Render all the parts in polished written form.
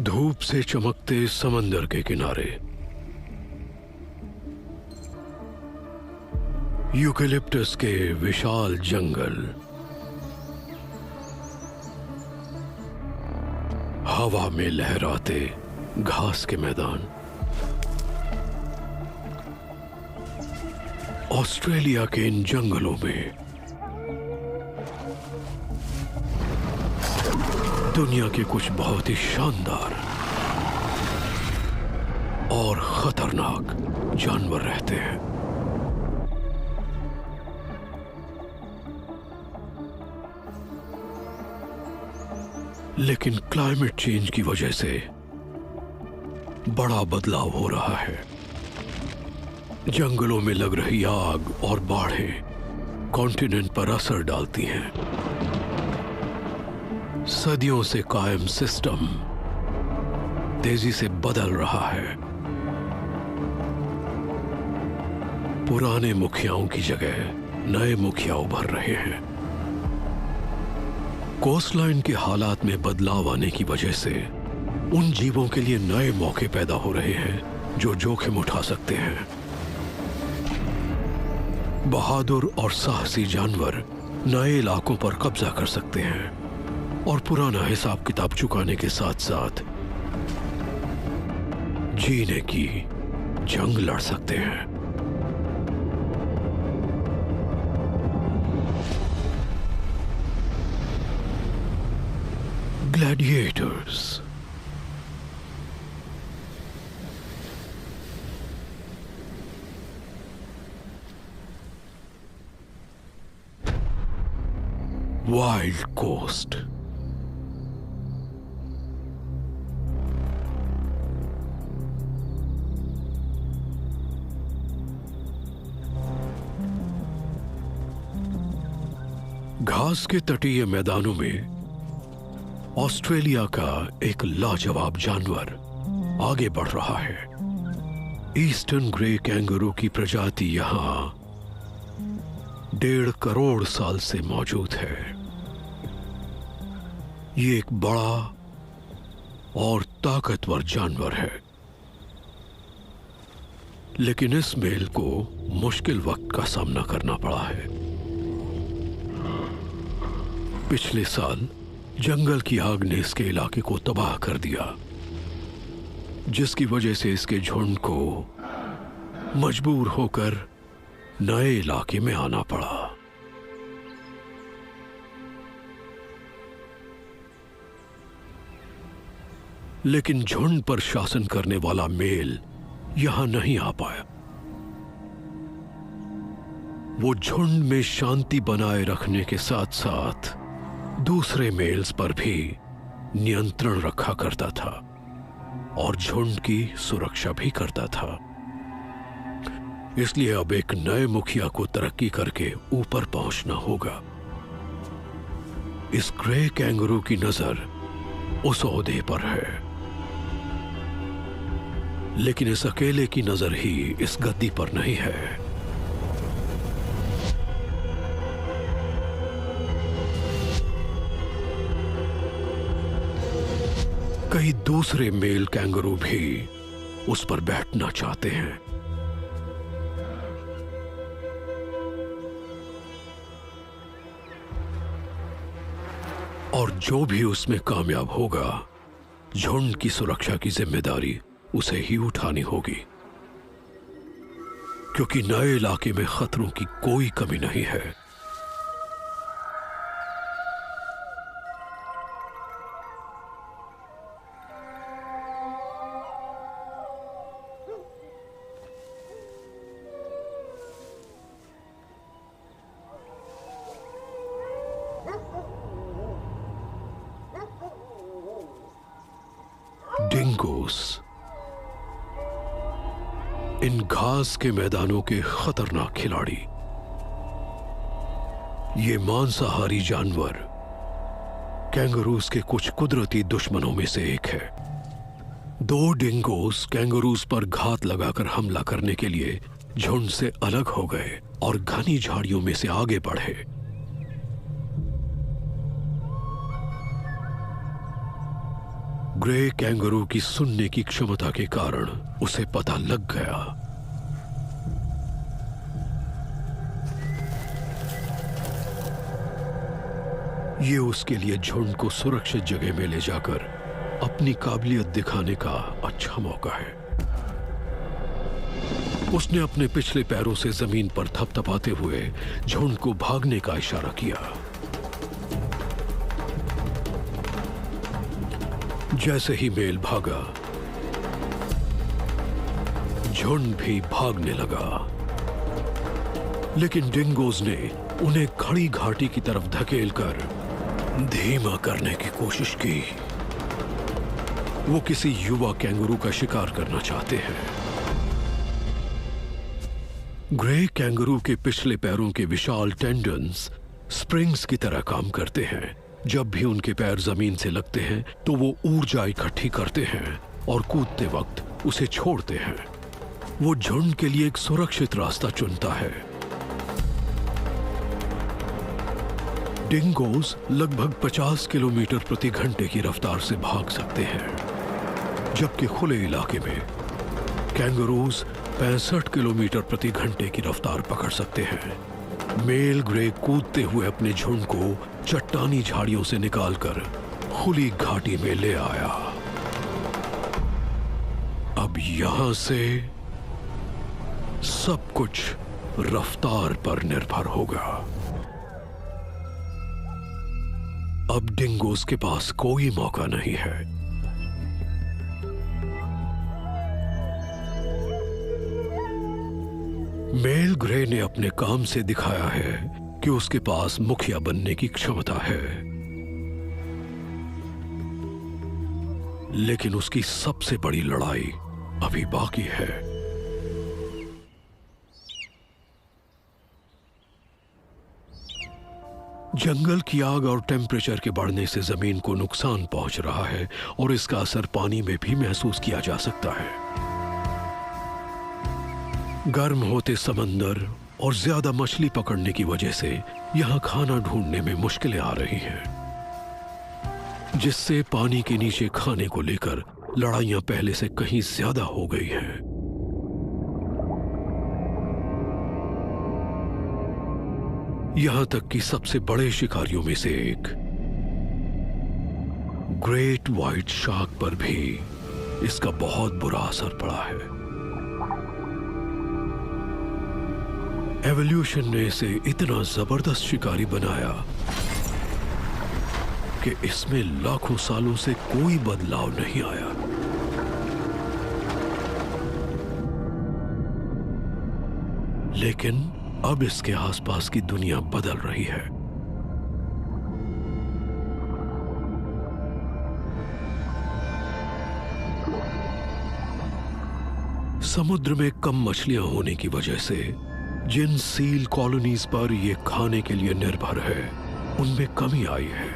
धूप से चमकते समंदर के किनारे यूकेलिप्टस के विशाल जंगल, हवा में लहराते घास के मैदान, ऑस्ट्रेलिया के इन जंगलों में दुनिया के कुछ बहुत ही शानदार और खतरनाक जानवर रहते हैं। लेकिन क्लाइमेट चेंज की वजह से बड़ा बदलाव हो रहा है। जंगलों में लग रही आग और बाढ़ें कॉन्टिनेंट पर असर डालती हैं। सदियों से कायम सिस्टम तेजी से बदल रहा है। पुराने मुखियाओं की जगह नए मुखिया उभर रहे हैं। कोस्टलाइन के हालात में बदलाव आने की वजह से उन जीवों के लिए नए मौके पैदा हो रहे हैं जो जोखिम उठा सकते हैं। बहादुर और साहसी जानवर नए इलाकों पर कब्जा कर सकते हैं और पुराना हिसाब किताब चुकाने के साथ साथ जीने की जंग लड़ सकते हैं। ग्लैडिएटर्स। Wild coast. घास के तटीय मैदानों में ऑस्ट्रेलिया का एक लाजवाब जानवर आगे बढ़ रहा है। ईस्टर्न ग्रे कैंगरू की प्रजाति यहां 1.5 करोड़ साल से मौजूद है। ये एक बड़ा और ताकतवर जानवर है, लेकिन इस मेल को मुश्किल वक्त का सामना करना पड़ा है। पिछले साल जंगल की आग ने इसके इलाके को तबाह कर दिया, जिसकी वजह से इसके झुंड को मजबूर होकर नए इलाके में आना पड़ा। लेकिन झुंड पर शासन करने वाला मेल यहां नहीं आ पाया। वो झुंड में शांति बनाए रखने के साथ साथ दूसरे मेल्स पर भी नियंत्रण रखा करता था और झुंड की सुरक्षा भी करता था। इसलिए अब एक नए मुखिया को तरक्की करके ऊपर पहुंचना होगा। इस ग्रे कैंगरू की नजर उस ओहदे पर है, लेकिन इस अकेले की नजर ही इस गद्दी पर नहीं है। कई दूसरे मेल कैंगरू भी उस पर बैठना चाहते हैं। और जो भी उसमें कामयाब होगा, झुंड की सुरक्षा की जिम्मेदारी उसे ही उठानी होगी, क्योंकि नए इलाके में खतरों की कोई कमी नहीं है। डिंगोस, इन घास के मैदानों के खतरनाक खिलाड़ी। ये मांसाहारी जानवर कैंगरूज के कुछ कुदरती दुश्मनों में से एक है। 2 डिंगोस कैंगरूज पर घात लगाकर हमला करने के लिए झुंड से अलग हो गए और घनी झाड़ियों में से आगे बढ़े। ग्रे कैंगरू की सुनने की क्षमता के कारण उसे पता लग गया। ये उसके लिए झुंड को सुरक्षित जगह में ले जाकर अपनी काबिलियत दिखाने का अच्छा मौका है। उसने अपने पिछले पैरों से जमीन पर थपथपाते हुए झुंड को भागने का इशारा किया। जैसे ही मेल भागा, झुंड भी भागने लगा, लेकिन डिंगोज ने उन्हें खड़ी घाटी की तरफ धकेलकर धीमा करने की कोशिश की। वो किसी युवा कैंगरू का शिकार करना चाहते हैं। ग्रे कैंगरू के पिछले पैरों के विशाल टेंडन्स स्प्रिंग्स की तरह काम करते हैं। जब भी उनके पैर जमीन से लगते हैं तो वो ऊर्जा इकट्ठी करते हैं और कूदते वक्त उसे छोड़ते हैं। वो झुंड के लिए एक सुरक्षित रास्ता चुनता है। डिंगोज लगभग 50 किलोमीटर प्रति घंटे की रफ्तार से भाग सकते हैं, जबकि खुले इलाके में कैंगरूज 65 किलोमीटर प्रति घंटे की रफ्तार पकड़ सकते हैं। मेल ग्रे कूदते हुए अपने झुंड को चट्टानी झाड़ियों से निकालकर खुली घाटी में ले आया। अब यहां से सब कुछ रफ्तार पर निर्भर होगा। अब डिंगोज के पास कोई मौका नहीं है। मेल ग्रे ने अपने काम से दिखाया है कि उसके पास मुखिया बनने की क्षमता है, लेकिन उसकी सबसे बड़ी लड़ाई अभी बाकी है। जंगल की आग और टेम्परेचर के बढ़ने से जमीन को नुकसान पहुंच रहा है और इसका असर पानी में भी महसूस किया जा सकता है। गर्म होते समंदर और ज्यादा मछली पकड़ने की वजह से यहां खाना ढूंढने में मुश्किलें आ रही हैं, जिससे पानी के नीचे खाने को लेकर लड़ाइयां पहले से कहीं ज्यादा हो गई हैं। यहां तक कि सबसे बड़े शिकारियों में से एक ग्रेट व्हाइट शार्क पर भी इसका बहुत बुरा असर पड़ा है। एवोल्यूशन ने इसे इतना जबरदस्त शिकारी बनाया कि इसमें लाखों सालों से कोई बदलाव नहीं आया। लेकिन अब इसके आसपास की दुनिया बदल रही है। समुद्र में कम मछलियां होने की वजह से जिन सील कॉलोनीज पर यह खाने के लिए निर्भर है, उनमें कमी आई है।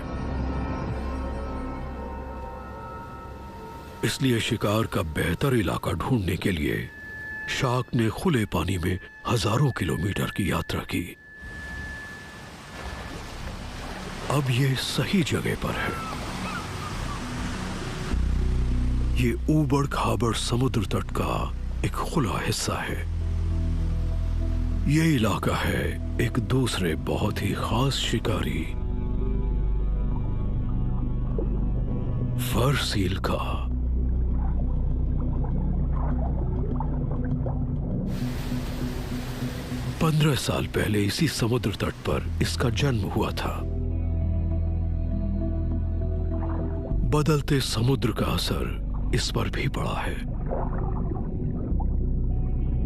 इसलिए शिकार का बेहतर इलाका ढूंढने के लिए शार्क ने खुले पानी में हजारों किलोमीटर की यात्रा की। अब ये सही जगह पर है। ये ऊबड़ खाबड़ समुद्र तट का एक खुला हिस्सा है। ये इलाका है एक दूसरे बहुत ही खास शिकारी फर सील का। पंद्रह साल पहले इसी समुद्र तट पर इसका जन्म हुआ था। बदलते समुद्र का असर इस पर भी पड़ा है।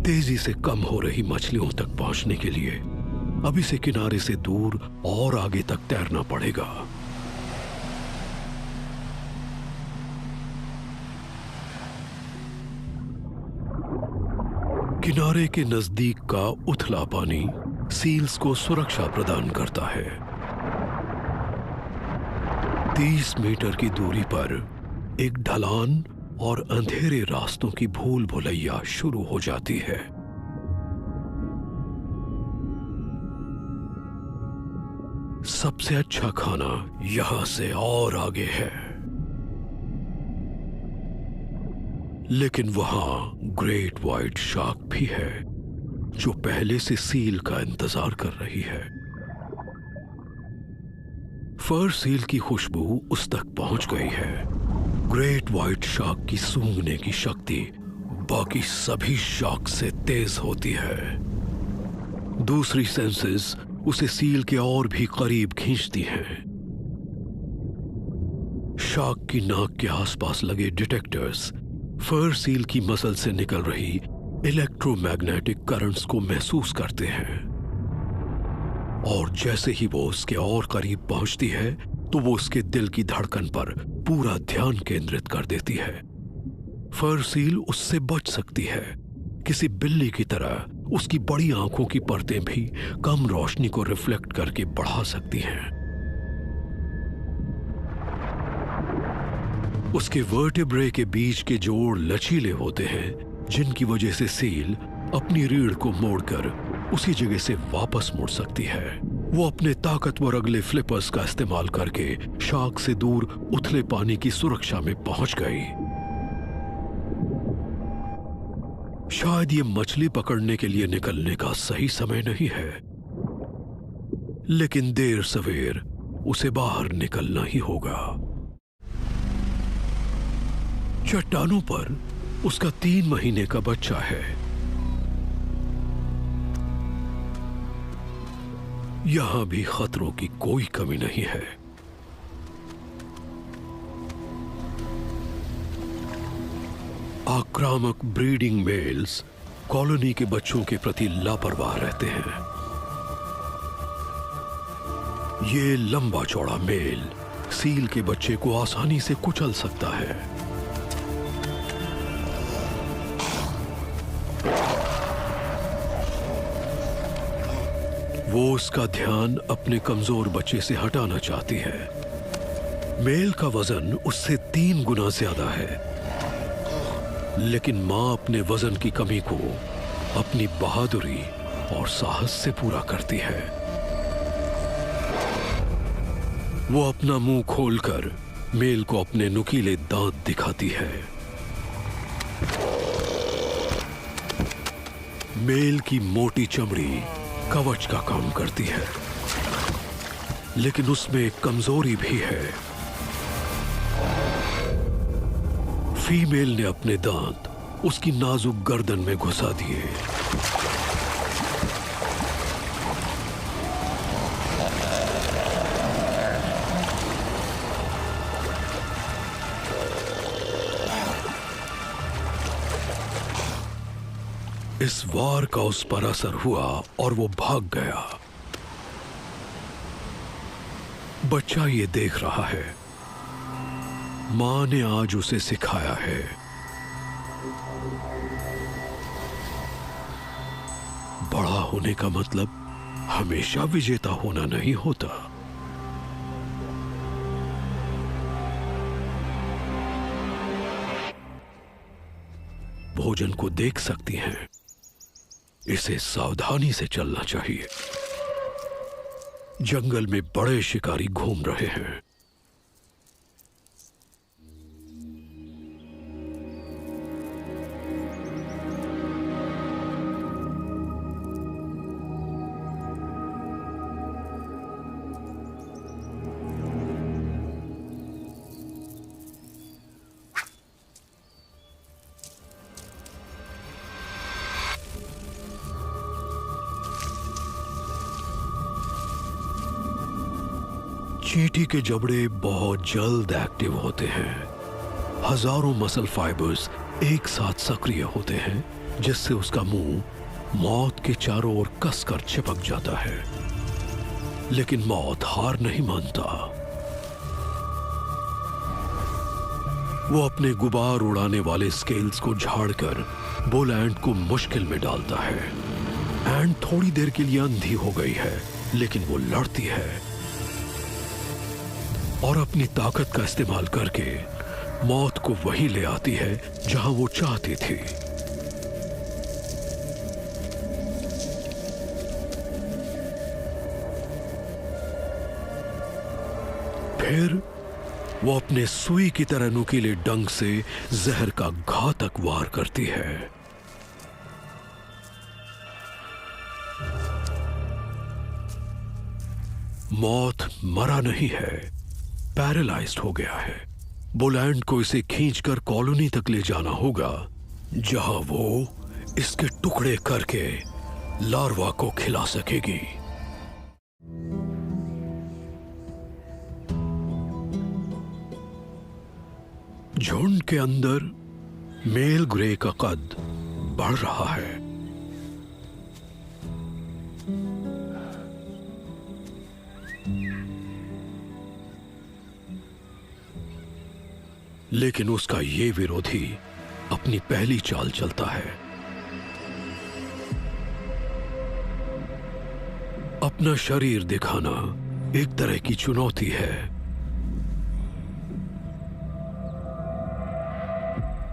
तेजी से कम हो रही मछलियों तक पहुंचने के लिए अब इसे किनारे से दूर और आगे तक तैरना पड़ेगा। किनारे के नजदीक का उथला पानी सील्स को सुरक्षा प्रदान करता है। 30 मीटर की दूरी पर एक ढलान और अंधेरे रास्तों की भूल भुलैया शुरू हो जाती है। सबसे अच्छा खाना यहां से और आगे है। लेकिन वहां ग्रेट व्हाइट शार्क भी है जो पहले से सील का इंतजार कर रही है। फर सील की खुशबू उस तक पहुंच गई है। ग्रेट व्हाइट शार्क की सूंघने की शक्ति बाकी सभी शार्क से तेज होती है। दूसरी सेंसेस उसे सील के और भी करीब खींचती हैं। शार्क की नाक के आसपास लगे डिटेक्टर्स फर सील की मसल से निकल रही इलेक्ट्रोमैग्नेटिक करंट्स को महसूस करते हैं, और जैसे ही वो उसके और करीब पहुंचती है तो वो उसके दिल की धड़कन पर पूरा ध्यान केंद्रित कर देती है। फर सील उससे बच सकती है। किसी बिल्ली की तरह उसकी बड़ी आंखों की परतें भी कम रोशनी को रिफ्लेक्ट करके बढ़ा सकती हैं। उसके वर्टेब्रे के बीच के जोड़ लचीले होते हैं, जिनकी वजह से सील अपनी रीढ़ को मोड़कर उसी जगह से वापस मुड़ सकती है। वो अपने ताकतवर अगले फ्लिपर्स का इस्तेमाल करके शार्क से दूर उथले पानी की सुरक्षा में पहुंच गई। शायद ये मछली पकड़ने के लिए निकलने का सही समय नहीं है, लेकिन देर सवेर उसे बाहर निकलना ही होगा। चट्टानों पर उसका 3 महीने का बच्चा है। यहां भी खतरों की कोई कमी नहीं है। आक्रामक ब्रीडिंग मेल्स कॉलोनी के बच्चों के प्रति लापरवाह रहते हैं। ये लंबा चौड़ा मेल सील के बच्चे को आसानी से कुचल सकता है। वो उसका ध्यान अपने कमजोर बच्चे से हटाना चाहती है। मेल का वजन उससे 3 गुना ज्यादा है, लेकिन मां अपने वजन की कमी को अपनी बहादुरी और साहस से पूरा करती है। वो अपना मुंह खोलकर मेल को अपने नुकीले दांत दिखाती है। मेल की मोटी चमड़ी कवच का काम करती है, लेकिन उसमें एक कमजोरी भी है। फीमेल ने अपने दांत उसकी नाजुक गर्दन में घुसा दिए। इस वार का उस पर असर हुआ और वो भाग गया। बच्चा ये देख रहा है। मां ने आज उसे सिखाया है, बड़ा होने का मतलब हमेशा विजेता होना नहीं होता। भोजन को देख सकती हैं, इसे सावधानी से चलना चाहिए। जंगल में बड़े शिकारी घूम रहे हैं। चींटी के जबड़े बहुत जल्द एक्टिव होते हैं। हजारों मसल फाइबर्स एक साथ सक्रिय होते हैं, जिससे उसका मुंह मौत के चारों ओर कसकर चिपक जाता है। लेकिन मौत हार नहीं मानता। वो अपने गुबार उड़ाने वाले स्केल्स को झाड़कर बुल एंट को मुश्किल में डालता है। एंट थोड़ी देर के लिए अंधी हो गई है, लेकिन वो लड़ती है और अपनी ताकत का इस्तेमाल करके मौत को वहीं ले आती है जहां वो चाहती थी। फिर वो अपने सुई की तरह नुकीले डंक से जहर का घातक वार करती है। मौत मरा नहीं है, पैरालाइज्ड हो गया है। बोलैंड को इसे खींचकर कॉलोनी तक ले जाना होगा, जहां वो इसके टुकड़े करके लार्वा को खिला सकेगी। झुंड के अंदर मेल ग्रे का कद बढ़ रहा है। लेकिन उसका ये विरोधी अपनी पहली चाल चलता है। अपना शरीर दिखाना एक तरह की चुनौती है।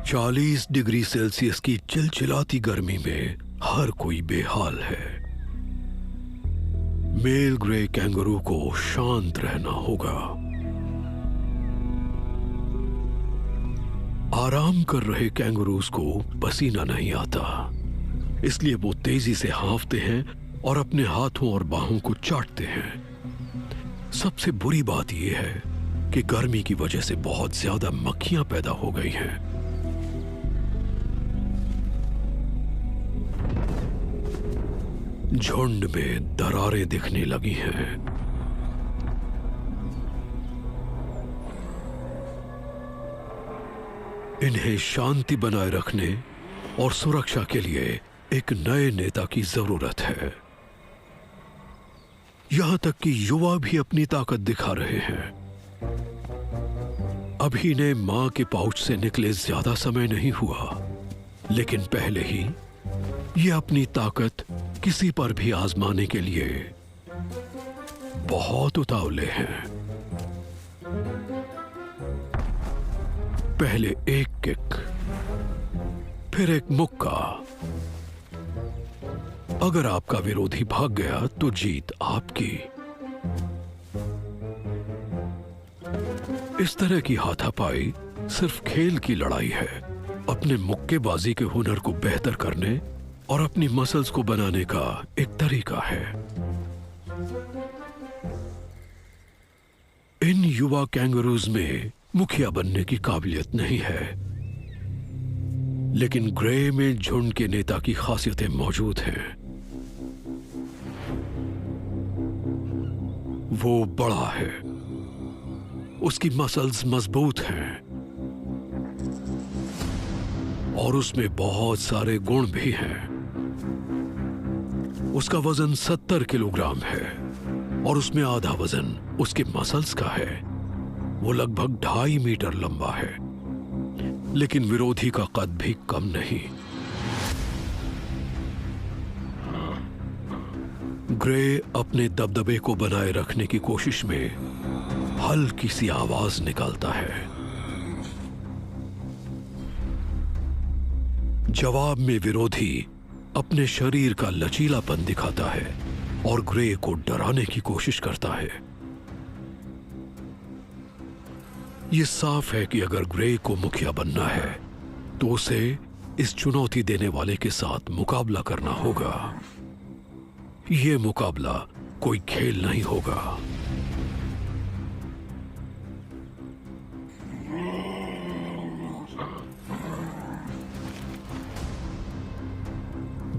40 डिग्री सेल्सियस की चिलचिलाती गर्मी में हर कोई बेहाल है। मेल ग्रे कैंगरू को शांत रहना होगा। आराम कर रहे कैंगरूज को पसीना नहीं आता, इसलिए वो तेजी से हाँफते हैं और अपने हाथों और बाहों को चाटते हैं। सबसे बुरी बात यह है कि गर्मी की वजह से बहुत ज्यादा मक्खियां पैदा हो गई हैं। झुंड में दरारें दिखने लगी हैं। इन्हें शांति बनाए रखने और सुरक्षा के लिए एक नए नेता की जरूरत है। यहां तक कि युवा भी अपनी ताकत दिखा रहे हैं। अभी ने मां के पाउच से निकले ज्यादा समय नहीं हुआ, लेकिन पहले ही ये अपनी ताकत किसी पर भी आजमाने के लिए बहुत उतावले हैं। पहले एक किक, फिर एक मुक्का। अगर आपका विरोधी भाग गया तो जीत आपकी। इस तरह की हाथापाई सिर्फ खेल की लड़ाई है, अपने मुक्केबाजी के हुनर को बेहतर करने और अपनी मसल्स को बनाने का एक तरीका है। इन युवा कैंगरूज में मुखिया बनने की काबिलियत नहीं है, लेकिन ग्रे में झुंड के नेता की खासियतें मौजूद हैं। वो बड़ा है, उसकी मसल्स मजबूत हैं और उसमें बहुत सारे गुण भी हैं। उसका वजन 70 किलोग्राम है और उसमें आधा वजन उसके मसल्स का है। वो लगभग 2.5 मीटर लंबा है, लेकिन विरोधी का कद भी कम नहीं। ग्रे अपने दबदबे को बनाए रखने की कोशिश में हल्की सी आवाज निकालता है। जवाब में विरोधी अपने शरीर का लचीलापन दिखाता है और ग्रे को डराने की कोशिश करता है। यह साफ है कि अगर ग्रे को मुखिया बनना है तो उसे इस चुनौती देने वाले के साथ मुकाबला करना होगा। यह मुकाबला कोई खेल नहीं होगा।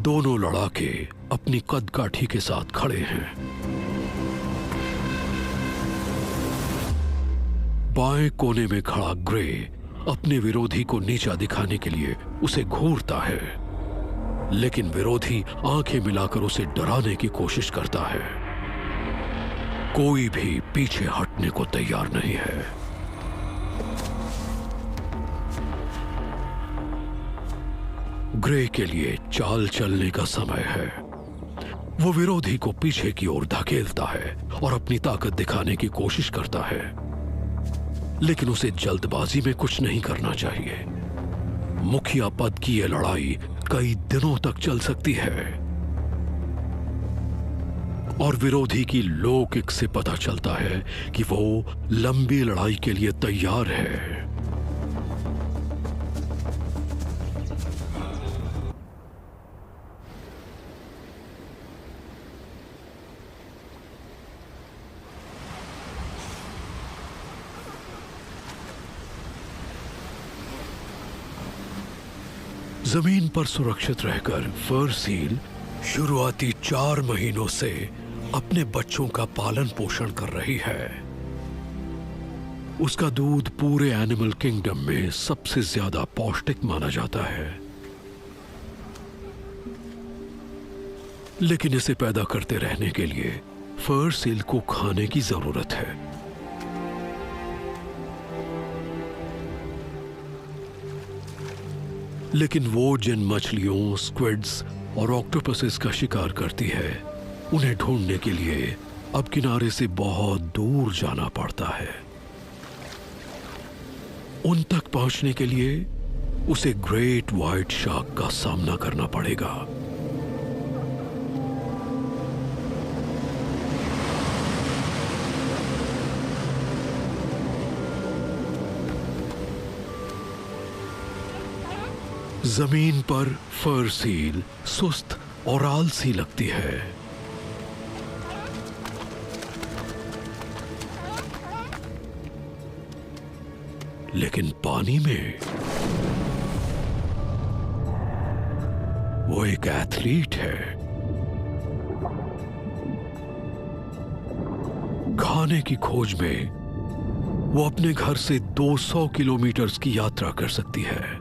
दोनों लड़ाके अपनी कदकाठी के साथ खड़े हैं। बाएं कोने में खड़ा ग्रे अपने विरोधी को नीचा दिखाने के लिए उसे घूरता है, लेकिन विरोधी आंखें मिलाकर उसे डराने की कोशिश करता है। कोई भी पीछे हटने को तैयार नहीं है। ग्रे के लिए चाल चलने का समय है। वो विरोधी को पीछे की ओर धकेलता है और अपनी ताकत दिखाने की कोशिश करता है, लेकिन उसे जल्दबाजी में कुछ नहीं करना चाहिए। मुखिया पद की यह लड़ाई कई दिनों तक चल सकती है। और विरोधी की लो किक से पता चलता है कि वो लंबी लड़ाई के लिए तैयार है। जमीन पर सुरक्षित रहकर फर सील शुरुआती 4 महीनों से अपने बच्चों का पालन पोषण कर रही है। उसका दूध पूरे एनिमल किंगडम में सबसे ज्यादा पौष्टिक माना जाता है, लेकिन इसे पैदा करते रहने के लिए फर सील को खाने की जरूरत है। लेकिन वो जिन मछलियों, स्क्विड्स और ऑक्टोपसेस का शिकार करती है, उन्हें ढूंढने के लिए अब किनारे से बहुत दूर जाना पड़ता है। उन तक पहुंचने के लिए उसे ग्रेट व्हाइट शार्क का सामना करना पड़ेगा। जमीन पर फर सील सुस्त और आलसी लगती है, लेकिन पानी में वो एक एथलीट है। खाने की खोज में वो अपने घर से 200 किलोमीटर की यात्रा कर सकती है।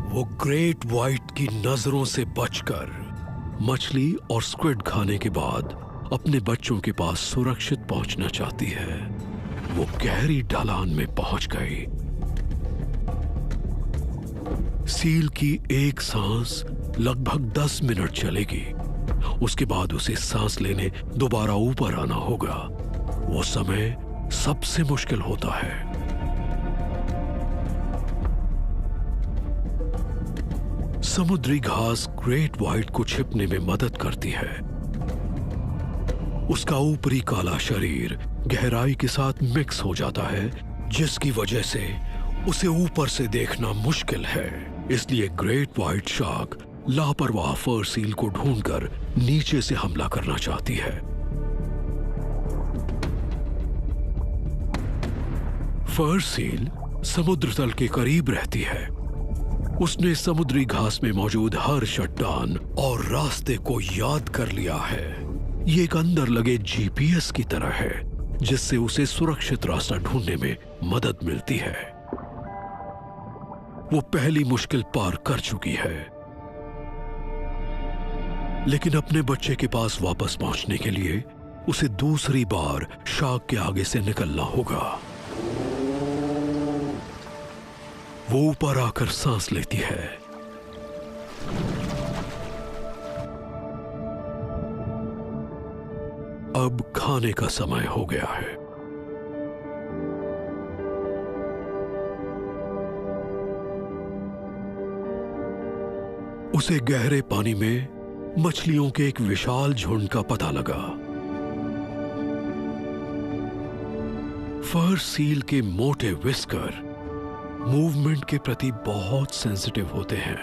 वो ग्रेट व्हाइट की नजरों से बचकर मछली और स्क्विड खाने के बाद अपने बच्चों के पास सुरक्षित पहुंचना चाहती है। वो गहरी ढलान में पहुंच गई। सील की एक सांस लगभग 10 मिनट चलेगी। उसके बाद उसे सांस लेने दोबारा ऊपर आना होगा। वो समय सबसे मुश्किल होता है। समुद्री घास ग्रेट व्हाइट को छिपने में मदद करती है। उसका ऊपरी काला शरीर गहराई के साथ मिक्स हो जाता है, जिसकी वजह से उसे ऊपर से देखना मुश्किल है। इसलिए ग्रेट व्हाइट शार्क लापरवाह फर सील को ढूंढकर नीचे से हमला करना चाहती है। फर सील समुद्र तल के करीब रहती है। उसने समुद्री घास में मौजूद हर चट्टान और रास्ते को याद कर लिया है। ये एक अंदर लगे जीपीएस की तरह है, जिससे उसे सुरक्षित रास्ता ढूंढने में मदद मिलती है। वो पहली मुश्किल पार कर चुकी है, लेकिन अपने बच्चे के पास वापस पहुंचने के लिए उसे दूसरी बार शार्क के आगे से निकलना होगा। वो ऊपर आकर सांस लेती है। अब खाने का समय हो गया है। उसे गहरे पानी में मछलियों के एक विशाल झुंड का पता लगा। फर सील के मोटे विस्कर मूवमेंट के प्रति बहुत सेंसिटिव होते हैं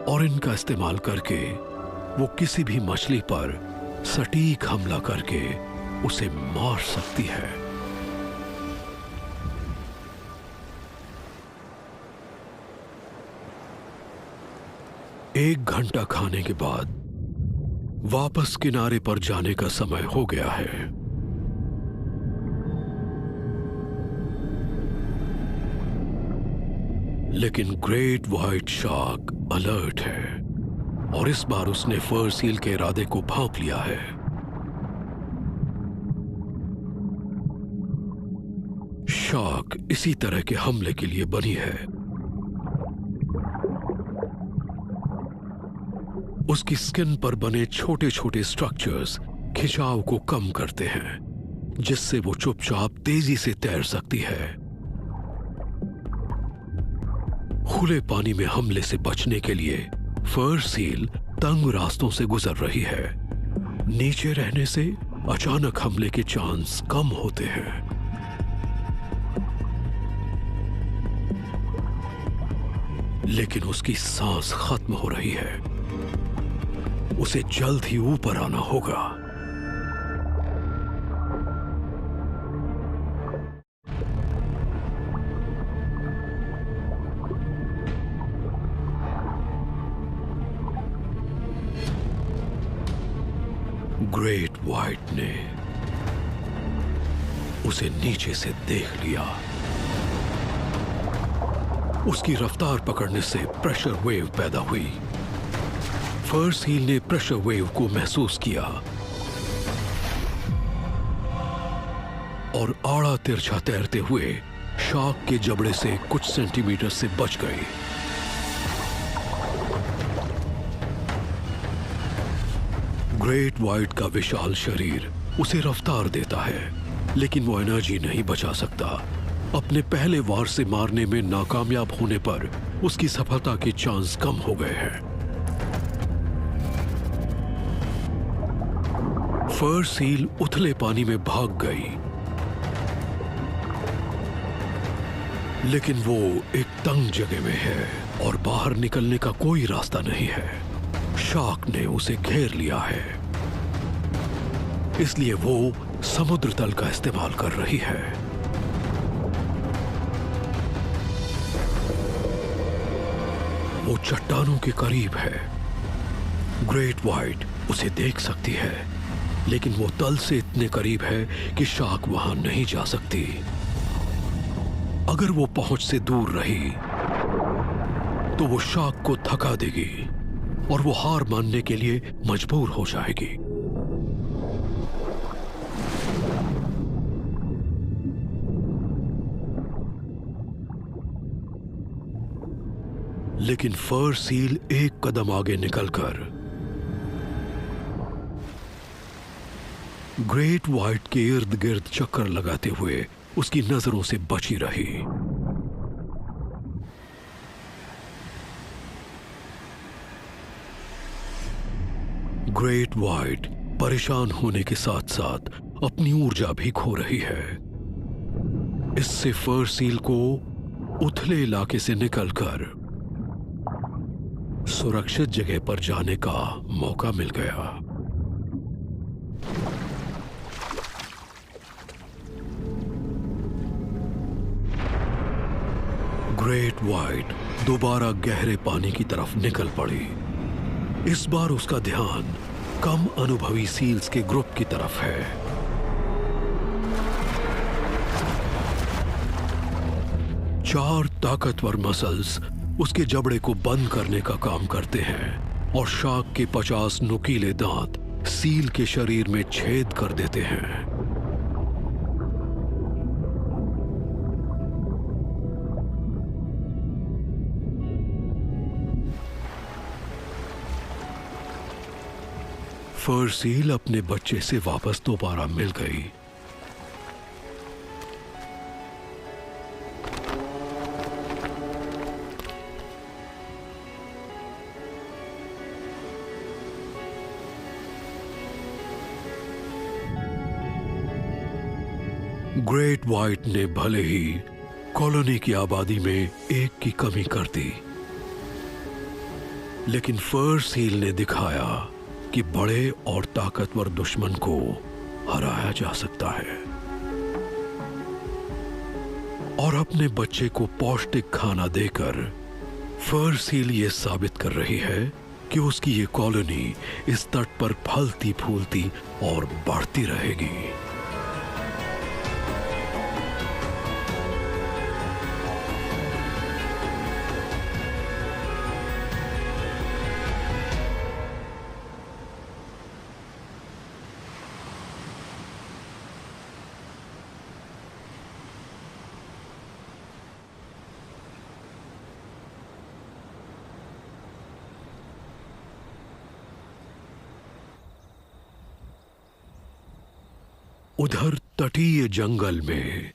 और इनका इस्तेमाल करके वो किसी भी मछली पर सटीक हमला करके उसे मार सकती है। एक घंटा खाने के बाद वापस किनारे पर जाने का समय हो गया है। लेकिन ग्रेट व्हाइट शार्क अलर्ट है और इस बार उसने फर सील के इरादे को भांप लिया है। शार्क इसी तरह के हमले के लिए बनी है। उसकी स्किन पर बने छोटे छोटे स्ट्रक्चर्स खिंचाव को कम करते हैं, जिससे वो चुपचाप तेजी से तैर सकती है। खुले पानी में हमले से बचने के लिए फर सील तंग रास्तों से गुजर रही है। नीचे रहने से अचानक हमले के चांस कम होते हैं। लेकिन उसकी सांस खत्म हो रही है। उसे जल्द ही ऊपर आना होगा। ग्रेट व्हाइट ने उसे नीचे से देख लिया। उसकी रफ्तार पकड़ने से प्रेशर वेव पैदा हुई। फर सील ने प्रेशर वेव को महसूस किया और आड़ा तिरछा तैरते हुए शार्क के जबड़े से कुछ सेंटीमीटर से बच गई। ग्रेट व्हाइट का विशाल शरीर उसे रफ्तार देता है, लेकिन वो एनर्जी नहीं बचा सकता। अपने पहले वार से मारने में नाकामयाब होने पर उसकी सफलता के चांस कम हो गए हैं। फर सील उथले पानी में भाग गई, लेकिन वो एक तंग जगह में है और बाहर निकलने का कोई रास्ता नहीं है। शार्क ने उसे घेर लिया है, इसलिए वो समुद्र तल का इस्तेमाल कर रही है। वो चट्टानों के करीब है। ग्रेट व्हाइट उसे देख सकती है, लेकिन वो तल से इतने करीब है कि शार्क वहां नहीं जा सकती। अगर वो पहुंच से दूर रही तो वो शार्क को थका देगी और वो हार मानने के लिए मजबूर हो जाएगी। लेकिन फर सील एक कदम आगे निकलकर ग्रेट व्हाइट के इर्द गिर्द चक्कर लगाते हुए उसकी नजरों से बची रही। ग्रेट व्हाइट परेशान होने के साथ साथ अपनी ऊर्जा भी खो रही है। इससे फर सील को उथले इलाके से निकलकर सुरक्षित जगह पर जाने का मौका मिल गया। ग्रेट व्हाइट दोबारा गहरे पानी की तरफ निकल पड़ी। इस बार उसका ध्यान कम अनुभवी सील्स के ग्रुप की तरफ है। चार ताकतवर मसल्स उसके जबड़े को बंद करने का काम करते हैं और शार्क के 50 नुकीले दांत सील के शरीर में छेद कर देते हैं। फर सील अपने बच्चे से वापस दोबारा मिल गई। ग्रेट व्हाइट ने भले ही कॉलोनी की आबादी में एक की कमी कर दी, लेकिन फर सील ने दिखाया कि बड़े और ताकतवर दुश्मन को हराया जा सकता है। और अपने बच्चे को पौष्टिक खाना देकर फर सील ये साबित कर रही है कि उसकी ये कॉलोनी इस तट पर फलती फूलती और बढ़ती रहेगी। उधर तटीय जंगल में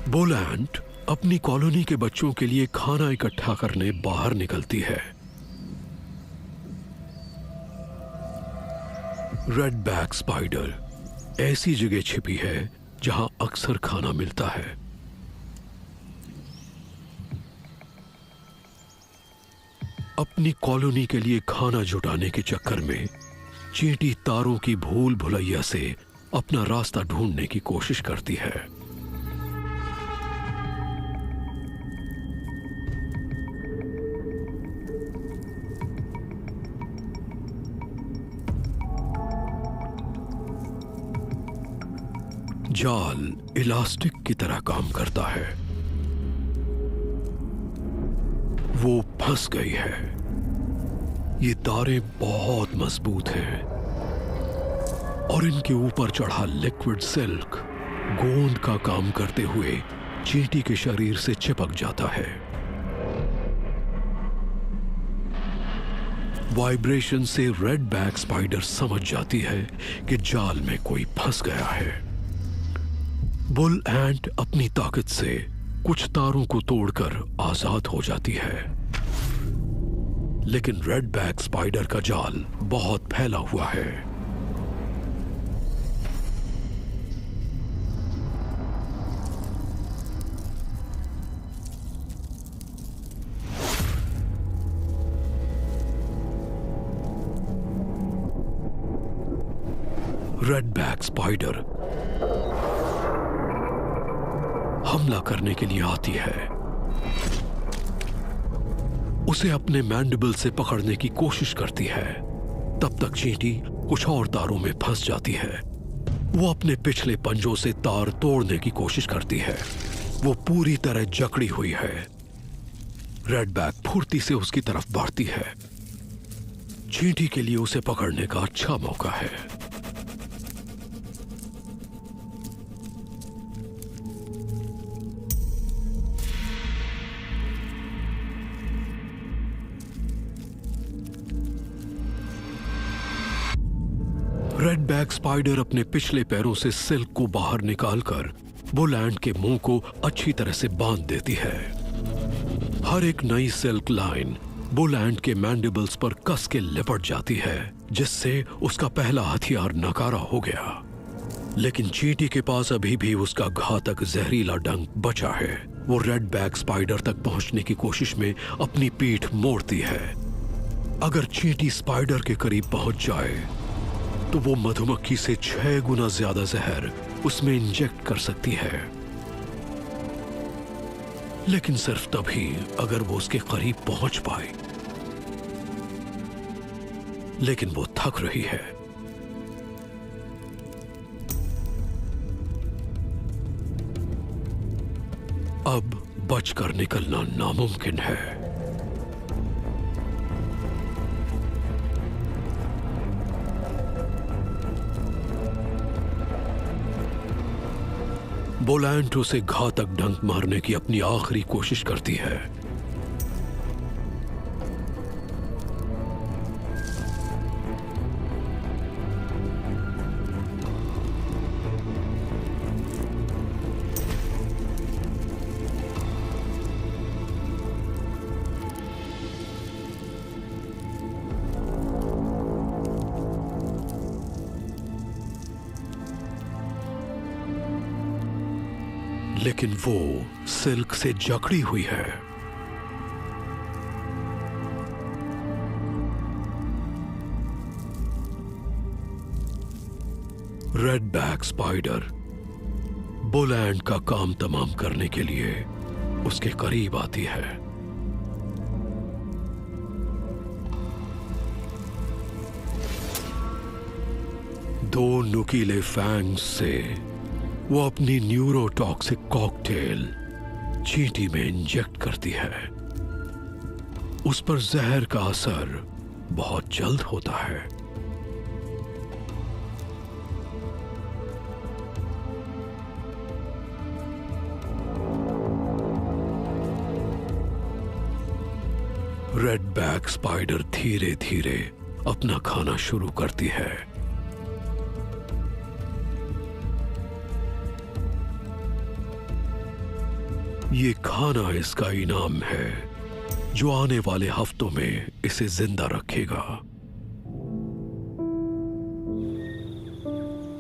बोलैंड अपनी कॉलोनी के बच्चों के लिए खाना इकट्ठा करने बाहर निकलती है। रेड बैक स्पाइडर ऐसी जगह छिपी है जहां अक्सर खाना मिलता है। अपनी कॉलोनी के लिए खाना जुटाने के चक्कर में चींटी तारों की भूल भुलैया से अपना रास्ता ढूंढने की कोशिश करती है। जाल इलास्टिक की तरह काम करता है। वो फंस गई है। ये तारें बहुत मजबूत हैं और इनके ऊपर चढ़ा लिक्विड सिल्क गोंद का काम करते हुए चींटी के शरीर से चिपक जाता है। वाइब्रेशन से रेड बैक स्पाइडर समझ जाती है कि जाल में कोई फंस गया है। बुल एंट अपनी ताकत से कुछ तारों को तोड़कर आजाद हो जाती है, लेकिन रेड बैक स्पाइडर का जाल बहुत फैला हुआ है। रेड बैक स्पाइडर हमला करने के लिए आती है। उसे अपने मैंडिबल से पकड़ने की कोशिश करती है। तब तक चींटी कुछ और तारों में फंस जाती है। वो अपने पिछले पंजों से तार तोड़ने की कोशिश करती है। वो पूरी तरह जकड़ी हुई है। रेड बैक फुर्ती से उसकी तरफ बढ़ती है। चींटी के लिए उसे पकड़ने का अच्छा मौका है। रेड बैक स्पाइडर अपने पिछले पैरों से सिल्क को बाहर निकालकर बुल एंट के मुंह को अच्छी तरह से बांध देती है। हर एक नई सिल्क लाइन बुल एंट के मैंडिबल्स पर कस के लिपट जाती है, जिससे उसका पहला हथियार नकारा हो गया। लेकिन चींटी के पास अभी भी उसका घातक जहरीला डंक बचा है। वो रेड बैक स्पाइडर तक पहुंचने की कोशिश में अपनी पीठ मोड़ती है। अगर चींटी स्पाइडर के करीब पहुंच जाए तो वो मधुमक्खी से 6 गुना ज्यादा जहर उसमें इंजेक्ट कर सकती है, लेकिन सिर्फ तभी अगर वो उसके करीब पहुंच पाए। लेकिन वो थक रही है। अब बचकर निकलना नामुमकिन है। बुल एंट उसे घातक डंक मारने की अपनी आखिरी कोशिश करती है। लेकिन वो सिल्क से जकड़ी हुई है। रेड बैक स्पाइडर बुल एंट का काम तमाम करने के लिए उसके करीब आती है। दो नुकीले फैंग्स से वो अपनी न्यूरोटॉक्सिक कॉकटेल चींटी में इंजेक्ट करती है। उस पर जहर का असर बहुत जल्द होता है। रेड बैक स्पाइडर धीरे धीरे अपना खाना शुरू करती है। ये खाना इसका इनाम है जो आने वाले हफ्तों में इसे जिंदा रखेगा।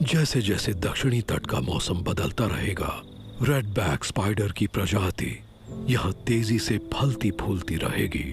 जैसे जैसे दक्षिणी तट का मौसम बदलता रहेगा, रेड बैक स्पाइडर की प्रजाति यहां तेजी से फलती फूलती रहेगी।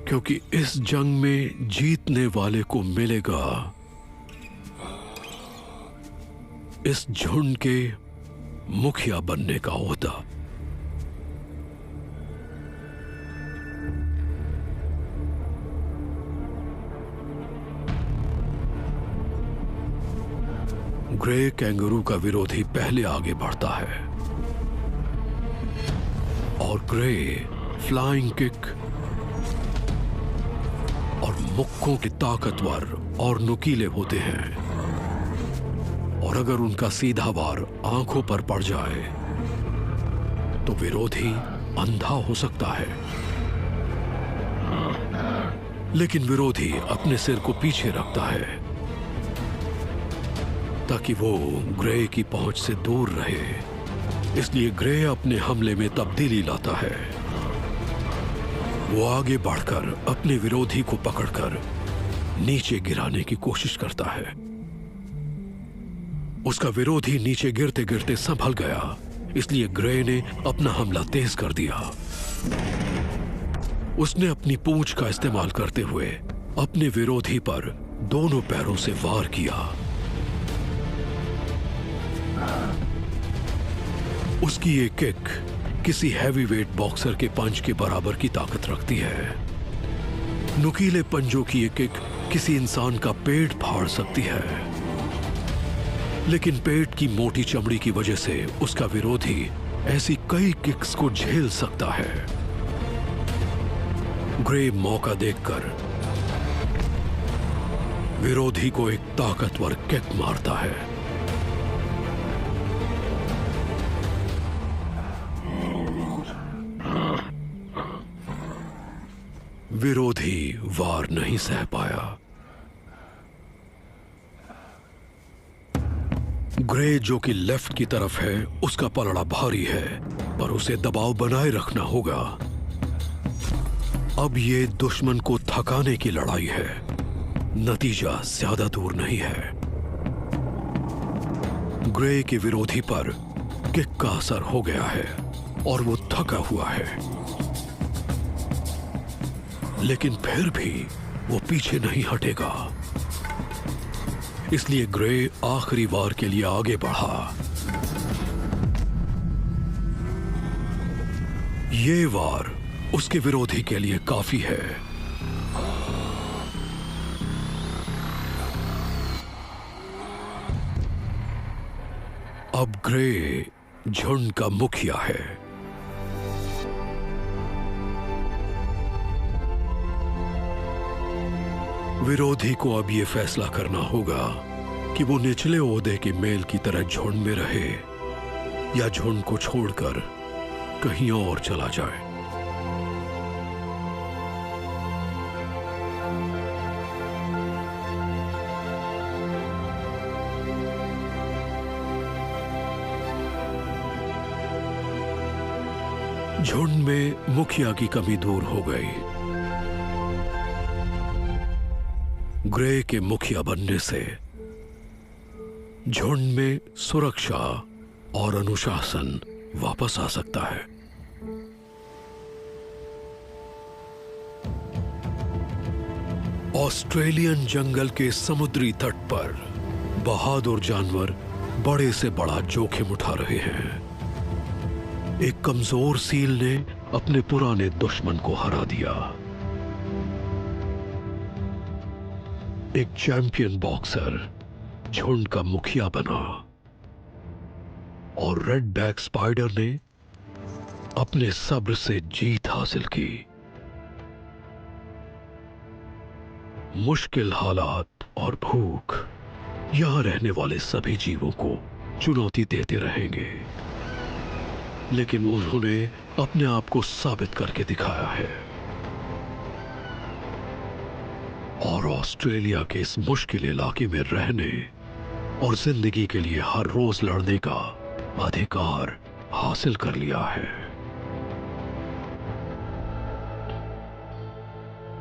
क्योंकि इस जंग में जीतने वाले को मिलेगा इस झुंड के मुखिया बनने का ओहदा। ग्रे कैंगरू का विरोधी पहले आगे बढ़ता है और ग्रे फ्लाइंग किक और मुक्कों के ताकतवर और नुकीले होते हैं, और अगर उनका सीधा वार आंखों पर पड़ जाए तो विरोधी अंधा हो सकता है। लेकिन विरोधी अपने सिर को पीछे रखता है ताकि वो ग्रे की पहुंच से दूर रहे। इसलिए ग्रे अपने हमले में तब्दीली लाता है। वो आगे बढ़कर अपने विरोधी को पकड़कर नीचे गिराने की कोशिश करता है। उसका विरोधी नीचे गिरते गिरते संभल गया, इसलिए ग्रे ने अपना हमला तेज कर दिया। उसने अपनी पूंछ का इस्तेमाल करते हुए अपने विरोधी पर दोनों पैरों से वार किया। उसकी ये किक किसी हैवीवेट बॉक्सर के पंच के बराबर की ताकत रखती है। नुकीले पंजों की ये किक किसी इंसान का पेट फाड़ सकती है, लेकिन पेट की मोटी चमड़ी की वजह से उसका विरोधी ऐसी कई किक्स को झेल सकता है। ग्रे मौका देखकर विरोधी को एक ताकतवर किक मारता है। विरोधी वार नहीं सह पाया। ग्रे जो कि लेफ्ट की तरफ है, उसका पलड़ा भारी है, पर उसे दबाव बनाए रखना होगा। अब ये दुश्मन को थकाने की लड़ाई है, नतीजा ज्यादा दूर नहीं है। ग्रे के विरोधी पर किक का असर हो गया है और वो थका हुआ है, लेकिन फिर भी वो पीछे नहीं हटेगा। इसलिए ग्रे आखिरी वार के लिए आगे बढ़ा। ये वार उसके विरोधी के लिए काफी है। अब ग्रे झुंड का मुखिया है। विरोधी को अब यह फैसला करना होगा कि वो निचले ओहदे के मेल की तरह झुंड में रहे या झुंड को छोड़कर कहीं और चला जाए। झुंड में मुखिया की कमी दूर हो गई। ग्रे के मुखिया बनने से झुंड में सुरक्षा और अनुशासन वापस आ सकता है। ऑस्ट्रेलियन जंगल के समुद्री तट पर बहादुर जानवर बड़े से बड़ा जोखिम उठा रहे हैं। एक कमजोर सील ने अपने पुराने दुश्मन को हरा दिया। एक चैंपियन बॉक्सर झुंड का मुखिया बना और रेड बैक स्पाइडर ने अपने सब्र से जीत हासिल की। मुश्किल हालात और भूख यहां रहने वाले सभी जीवों को चुनौती देते रहेंगे, लेकिन उन्होंने अपने आप को साबित करके दिखाया है और ऑस्ट्रेलिया के इस मुश्किल इलाके में रहने और जिंदगी के लिए हर रोज लड़ने का अधिकार हासिल कर लिया है।